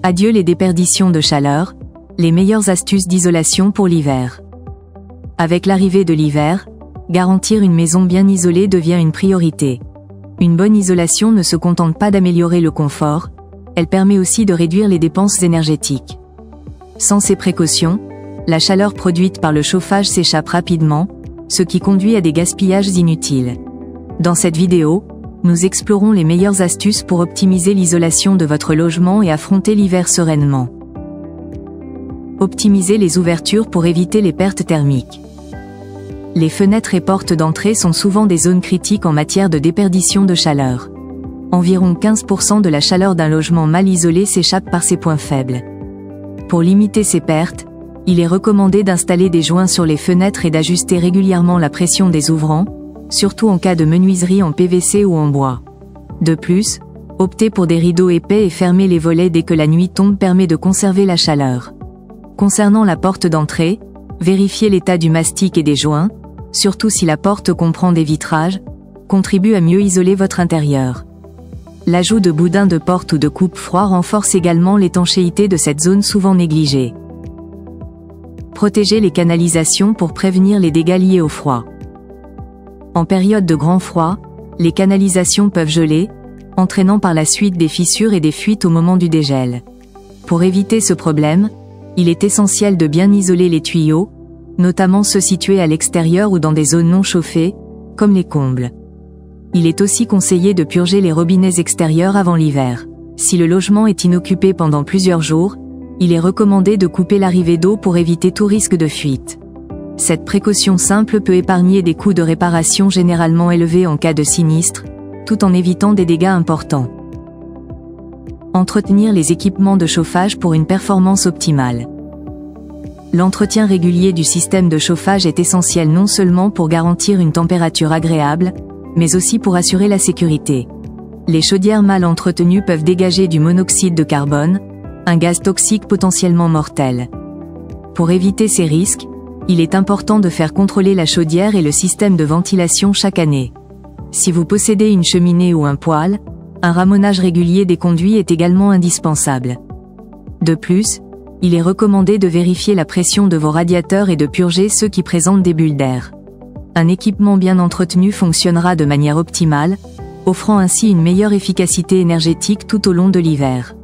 Adieu les déperditions de chaleur, les meilleures astuces d'isolation pour l'hiver. Avec l'arrivée de l'hiver, garantir une maison bien isolée devient une priorité. Une bonne isolation ne se contente pas d'améliorer le confort, elle permet aussi de réduire les dépenses énergétiques. Sans ces précautions, la chaleur produite par le chauffage s'échappe rapidement, ce qui conduit à des gaspillages inutiles. Dans cette vidéo, nous explorons les meilleures astuces pour optimiser l'isolation de votre logement et affronter l'hiver sereinement. Optimiser les ouvertures pour éviter les pertes thermiques. Les fenêtres et portes d'entrée sont souvent des zones critiques en matière de déperdition de chaleur. Environ 15% de la chaleur d'un logement mal isolé s'échappe par ces points faibles. Pour limiter ces pertes, il est recommandé d'installer des joints sur les fenêtres et d'ajuster régulièrement la pression des ouvrants, surtout en cas de menuiserie en PVC ou en bois. De plus, opter pour des rideaux épais et fermer les volets dès que la nuit tombe permet de conserver la chaleur. Concernant la porte d'entrée, vérifiez l'état du mastic et des joints, surtout si la porte comprend des vitrages, contribue à mieux isoler votre intérieur. L'ajout de boudins de porte ou de coupe-froid renforce également l'étanchéité de cette zone souvent négligée. Protégez les canalisations pour prévenir les dégâts liés au froid. En période de grand froid, les canalisations peuvent geler, entraînant par la suite des fissures et des fuites au moment du dégel. Pour éviter ce problème, il est essentiel de bien isoler les tuyaux, notamment ceux situés à l'extérieur ou dans des zones non chauffées, comme les combles. Il est aussi conseillé de purger les robinets extérieurs avant l'hiver. Si le logement est inoccupé pendant plusieurs jours, il est recommandé de couper l'arrivée d'eau pour éviter tout risque de fuite. Cette précaution simple peut épargner des coûts de réparation généralement élevés en cas de sinistre, tout en évitant des dégâts importants. Entretenir les équipements de chauffage pour une performance optimale. L'entretien régulier du système de chauffage est essentiel non seulement pour garantir une température agréable, mais aussi pour assurer la sécurité. Les chaudières mal entretenues peuvent dégager du monoxyde de carbone, un gaz toxique potentiellement mortel. Pour éviter ces risques, il est important de faire contrôler la chaudière et le système de ventilation chaque année. Si vous possédez une cheminée ou un poêle, un ramonage régulier des conduits est également indispensable. De plus, il est recommandé de vérifier la pression de vos radiateurs et de purger ceux qui présentent des bulles d'air. Un équipement bien entretenu fonctionnera de manière optimale, offrant ainsi une meilleure efficacité énergétique tout au long de l'hiver.